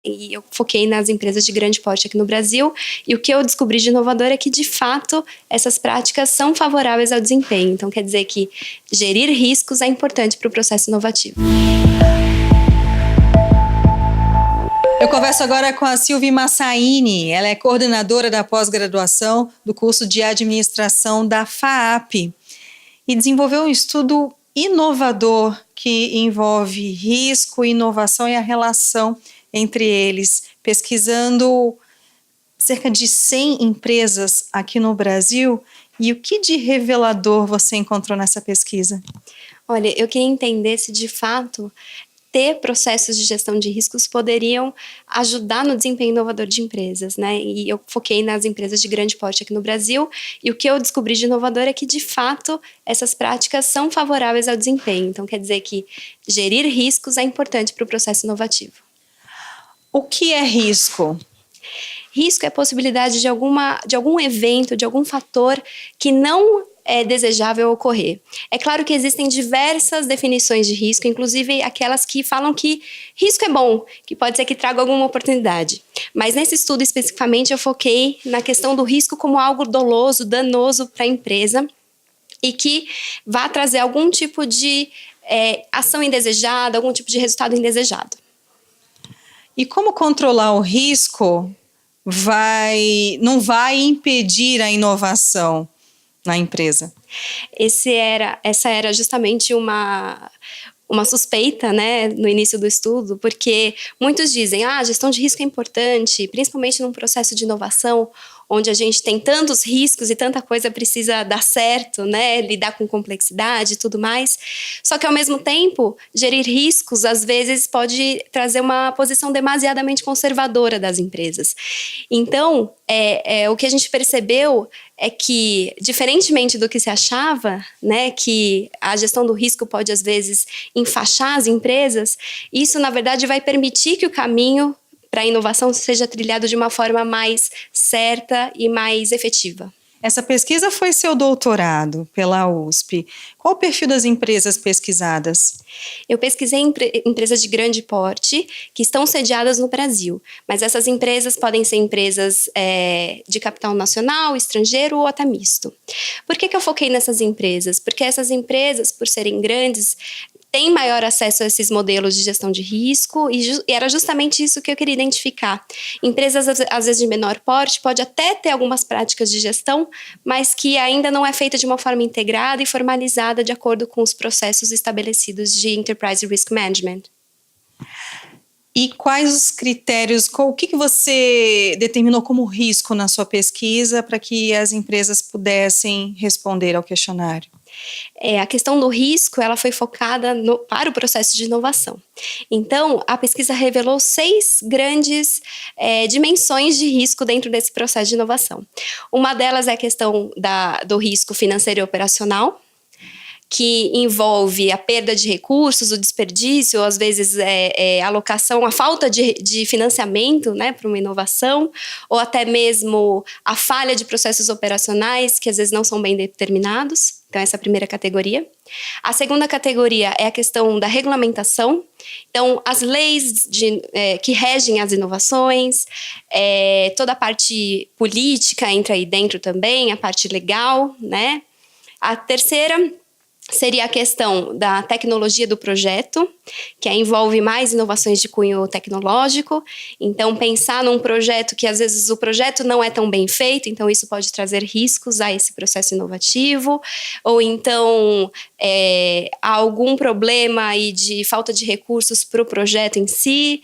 E eu foquei nas empresas de grande porte aqui no Brasil. E o que eu descobri de inovador é que, de fato, essas práticas são favoráveis ao desempenho. Então, quer dizer que gerir riscos é importante para o processo inovativo. Eu converso agora com a Silvia Massaini. Ela é coordenadora da pós-graduação do curso de administração da FAAP e desenvolveu um estudo inovador que envolve risco, inovação e a relação entre eles, pesquisando cerca de 100 empresas aqui no Brasil. E o que de revelador você encontrou nessa pesquisa? Olha, eu queria entender se de fato ter processos de gestão de riscos poderiam ajudar no desempenho inovador de empresas, né? E eu foquei nas empresas de grande porte aqui no Brasil, e o que eu descobri de inovador é que, de fato, essas práticas são favoráveis ao desempenho. Então, quer dizer que gerir riscos é importante para o processo inovativo. O que é risco? Risco é a possibilidade de algum evento, de algum fator que não é desejável ocorrer. É claro que existem diversas definições de risco, inclusive aquelas que falam que risco é bom, que pode ser que traga alguma oportunidade. Mas nesse estudo especificamente eu foquei na questão do risco como algo doloso, danoso para a empresa e que vá trazer algum tipo de ação indesejada, algum tipo de resultado indesejado. E como controlar o risco não vai impedir a inovação na empresa? Essa era justamente uma suspeita, né, no início do estudo, porque muitos dizem, a gestão de risco é importante, principalmente num processo de inovação, onde a gente tem tantos riscos e tanta coisa precisa dar certo, né, lidar com complexidade e tudo mais. Só que, ao mesmo tempo, gerir riscos, às vezes, pode trazer uma posição demasiadamente conservadora das empresas. Então, o que a gente percebeu é que, diferentemente do que se achava, né, que a gestão do risco pode, às vezes, enfaixar as empresas, isso, na verdade, vai permitir que o caminho para a inovação seja trilhado de uma forma mais certa e mais efetiva. Essa pesquisa foi seu doutorado pela USP. Qual o perfil das empresas pesquisadas? Eu pesquisei empresas de grande porte que estão sediadas no Brasil, mas essas empresas podem ser empresas de capital nacional, estrangeiro ou até misto. Por que eu foquei nessas empresas? Porque essas empresas, por serem grandes, têm maior acesso a esses modelos de gestão de risco e era justamente isso que eu queria identificar. Empresas, às vezes, de menor porte, pode até ter algumas práticas de gestão, mas que ainda não é feita de uma forma integrada e formalizada de acordo com os processos estabelecidos de Enterprise Risk Management. E quais os critérios, o que você determinou como risco na sua pesquisa para que as empresas pudessem responder ao questionário? A questão do risco, ela foi focada para o processo de inovação. Então, a pesquisa revelou 6 grandes dimensões de risco dentro desse processo de inovação. Uma delas é a questão do risco financeiro e operacional, que envolve a perda de recursos, o desperdício, às vezes a alocação, a falta de financiamento, né, para uma inovação, ou até mesmo a falha de processos operacionais que às vezes não são bem determinados. Então, essa é a primeira categoria. A segunda categoria é a questão da regulamentação. Então, as leis que regem as inovações, toda a parte política entra aí dentro também, a parte legal, né? A terceira seria a questão da tecnologia do projeto, que envolve mais inovações de cunho tecnológico. Então, pensar num projeto que, às vezes, o projeto não é tão bem feito, então isso pode trazer riscos a esse processo inovativo. Ou então, há algum problema aí de falta de recursos para o projeto em si,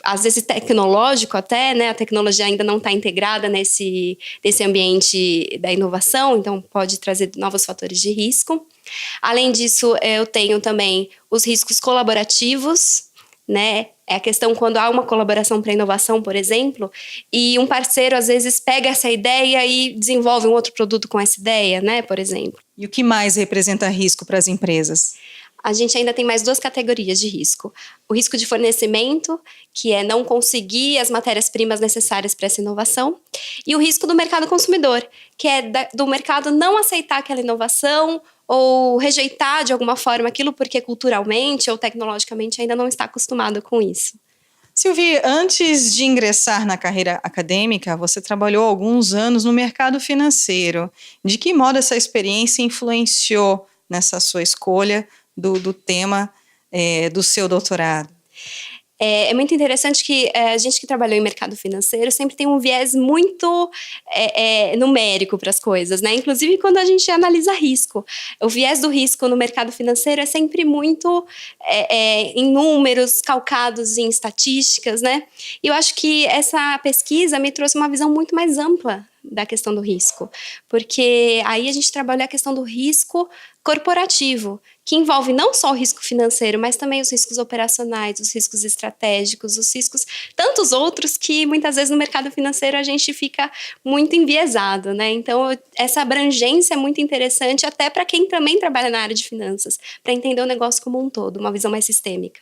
às vezes tecnológico até, né? A tecnologia ainda não está integrada nesse ambiente da inovação, então pode trazer novos fatores de risco. Além disso, eu tenho também os riscos colaborativos, né? É a questão quando há uma colaboração para inovação, por exemplo, e um parceiro às vezes pega essa ideia e desenvolve um outro produto com essa ideia, né? Por exemplo. E o que mais representa risco para as empresas? A gente ainda tem mais 2 categorias de risco. O risco de fornecimento, que é não conseguir as matérias-primas necessárias para essa inovação, e o risco do mercado consumidor, que é do mercado não aceitar aquela inovação ou rejeitar de alguma forma aquilo porque culturalmente ou tecnologicamente ainda não está acostumado com isso. Silvia, antes de ingressar na carreira acadêmica, você trabalhou alguns anos no mercado financeiro. De que modo essa experiência influenciou nessa sua escolha do tema do seu doutorado? É muito interessante que a gente que trabalhou em mercado financeiro sempre tem um viés muito numérico para as coisas, né? Inclusive quando a gente analisa risco. O viés do risco no mercado financeiro é sempre muito em números, calcados em estatísticas, né? E eu acho que essa pesquisa me trouxe uma visão muito mais ampla da questão do risco, porque aí a gente trabalha a questão do risco corporativo, que envolve não só o risco financeiro, mas também os riscos operacionais, os riscos estratégicos, os riscos, tantos outros que muitas vezes no mercado financeiro a gente fica muito enviesado, né? Então, essa abrangência é muito interessante até para quem também trabalha na área de finanças, para entender o negócio como um todo, uma visão mais sistêmica.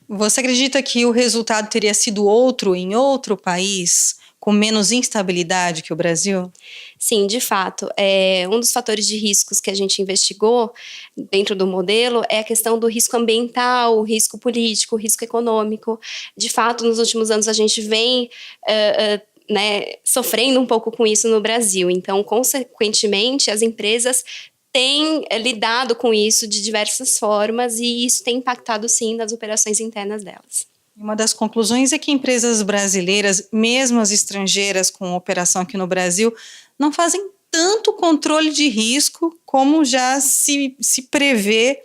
Você acredita que o resultado teria sido outro em outro país, com menos instabilidade que o Brasil? Sim, de fato. Um dos fatores de riscos que a gente investigou dentro do modelo é a questão do risco ambiental, o risco político, o risco econômico. De fato, nos últimos anos a gente vem sofrendo um pouco com isso no Brasil. Então, consequentemente, as empresas têm lidado com isso de diversas formas e isso tem impactado, sim, nas operações internas delas. Uma das conclusões é que empresas brasileiras, mesmo as estrangeiras com operação aqui no Brasil, não fazem tanto controle de risco como já se prevê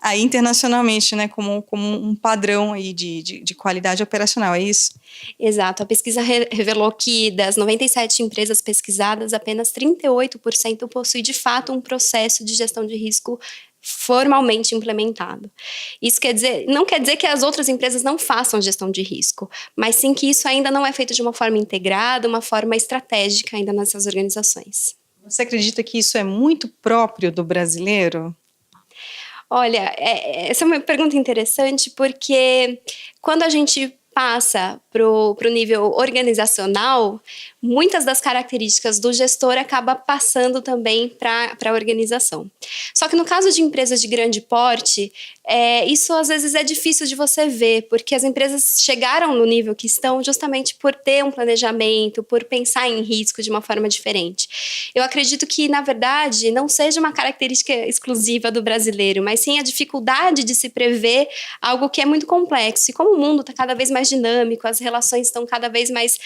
aí internacionalmente, né, como um padrão aí de qualidade operacional, é isso? Exato. A pesquisa revelou que das 97 empresas pesquisadas, apenas 38% possui de fato um processo de gestão de risco formalmente implementado. Isso não quer dizer que as outras empresas não façam gestão de risco, mas sim que isso ainda não é feito de uma forma integrada, uma forma estratégica ainda nessas organizações. Você acredita que isso é muito próprio do brasileiro? Olha, essa é uma pergunta interessante porque quando a gente passa para o nível organizacional, muitas das características do gestor acaba passando também para a organização. Só que no caso de empresas de grande porte, isso às vezes é difícil de você ver, porque as empresas chegaram no nível que estão justamente por ter um planejamento, por pensar em risco de uma forma diferente. Eu acredito que, na verdade, não seja uma característica exclusiva do brasileiro, mas sim a dificuldade de se prever algo que é muito complexo. E como o mundo está cada vez mais dinâmico, as relações estão cada vez mais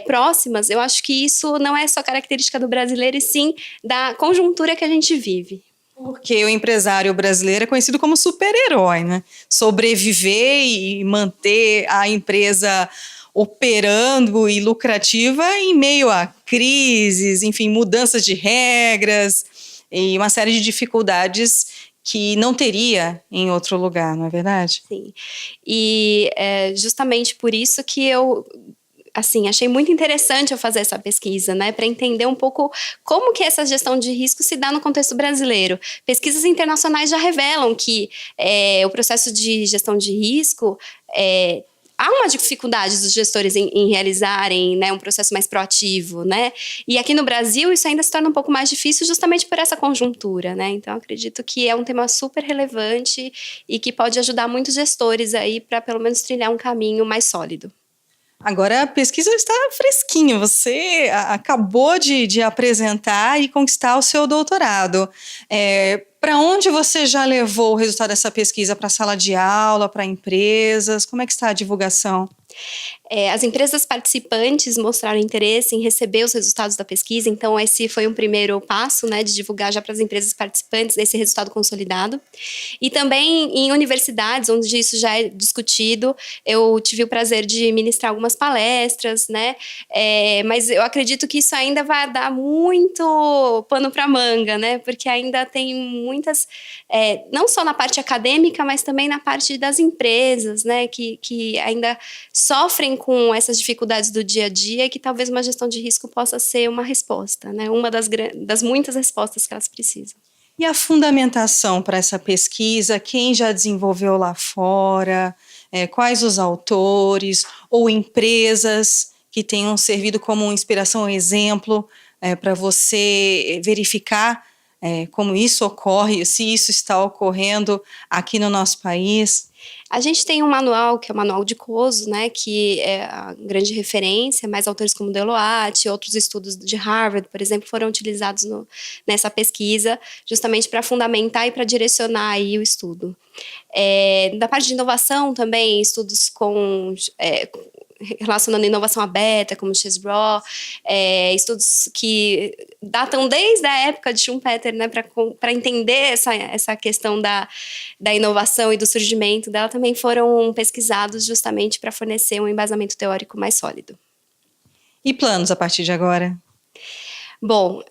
próximas, eu acho que isso não é só característica do brasileiro, e sim da conjuntura que a gente vive. Porque o empresário brasileiro é conhecido como super-herói, né? Sobreviver e manter a empresa operando e lucrativa em meio a crises, enfim, mudanças de regras e uma série de dificuldades que não teria em outro lugar, não é verdade? Sim. E é justamente por isso que eu achei muito interessante eu fazer essa pesquisa, né, para entender um pouco como que essa gestão de risco se dá no contexto brasileiro. Pesquisas internacionais já revelam que o processo de gestão de risco há uma dificuldade dos gestores em realizarem, né, um processo mais proativo, né? E aqui no Brasil isso ainda se torna um pouco mais difícil justamente por essa conjuntura, né? Então acredito que é um tema super relevante e que pode ajudar muitos gestores aí para pelo menos trilhar um caminho mais sólido. Agora a pesquisa está fresquinha, você acabou de apresentar e conquistar o seu doutorado. Para onde você já levou o resultado dessa pesquisa? Para a sala de aula, para empresas? Como é que está a divulgação? As empresas participantes mostraram interesse em receber os resultados da pesquisa, então esse foi um primeiro passo, né, de divulgar já para as empresas participantes esse resultado consolidado. E também em universidades, onde isso já é discutido, eu tive o prazer de ministrar algumas palestras, né, mas eu acredito que isso ainda vai dar muito pano para manga, né, porque ainda tem muitas, não só na parte acadêmica, mas também na parte das empresas, né, que ainda sofrem com essas dificuldades do dia a dia, que talvez uma gestão de risco possa ser uma resposta, né? Uma das muitas respostas que elas precisam. E a fundamentação para essa pesquisa? Quem já desenvolveu lá fora? Quais os autores ou empresas que tenham servido como inspiração ou exemplo para você verificar como isso ocorre, se isso está ocorrendo aqui no nosso país? A gente tem um manual, que é o Manual de Coso, né, que é a grande referência, mas autores como Deloitte, outros estudos de Harvard, por exemplo, foram utilizados nessa pesquisa, justamente para fundamentar e para direcionar aí o estudo. Da parte de inovação também, estudos relacionando inovação aberta, como Chesbrough, estudos que datam desde a época de Schumpeter, né, para entender essa questão da inovação e do surgimento dela, também foram pesquisados justamente para fornecer um embasamento teórico mais sólido. E planos a partir de agora? Bom,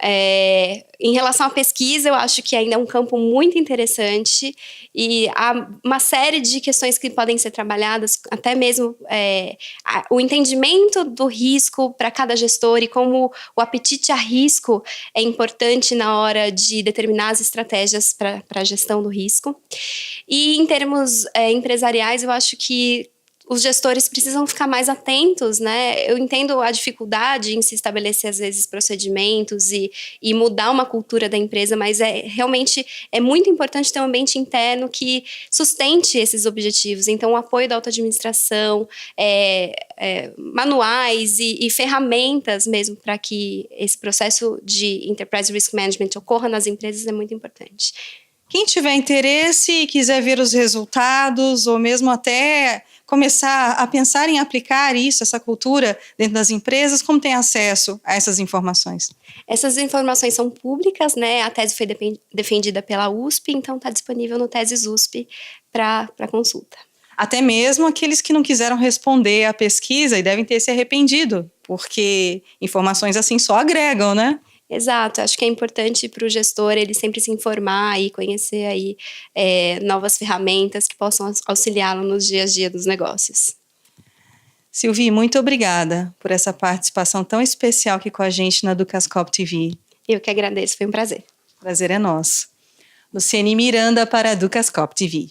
em relação à pesquisa, eu acho que ainda é um campo muito interessante e há uma série de questões que podem ser trabalhadas, até mesmo o entendimento do risco para cada gestor e como o apetite a risco é importante na hora de determinar as estratégias para a gestão do risco. E em termos empresariais, eu acho que os gestores precisam ficar mais atentos, né? Eu entendo a dificuldade em se estabelecer, às vezes, procedimentos e mudar uma cultura da empresa, mas realmente é muito importante ter um ambiente interno que sustente esses objetivos. Então, o apoio da auto-administração, manuais e ferramentas mesmo para que esse processo de Enterprise Risk Management ocorra nas empresas é muito importante. Quem tiver interesse e quiser ver os resultados, ou mesmo até começar a pensar em aplicar essa cultura dentro das empresas, como tem acesso a essas informações? Essas informações são públicas, né? A tese foi defendida pela USP, então está disponível no Teses USP para consulta. Até mesmo aqueles que não quiseram responder à pesquisa e devem ter se arrependido, porque informações assim só agregam, né? Exato, acho que é importante para o gestor ele sempre se informar e conhecer aí novas ferramentas que possam auxiliá-lo nos dias a dia dos negócios. Silvi, muito obrigada por essa participação tão especial aqui com a gente na Educascope TV. Eu que agradeço, foi um prazer. Prazer é nosso. Luciane Miranda para a Educascope TV.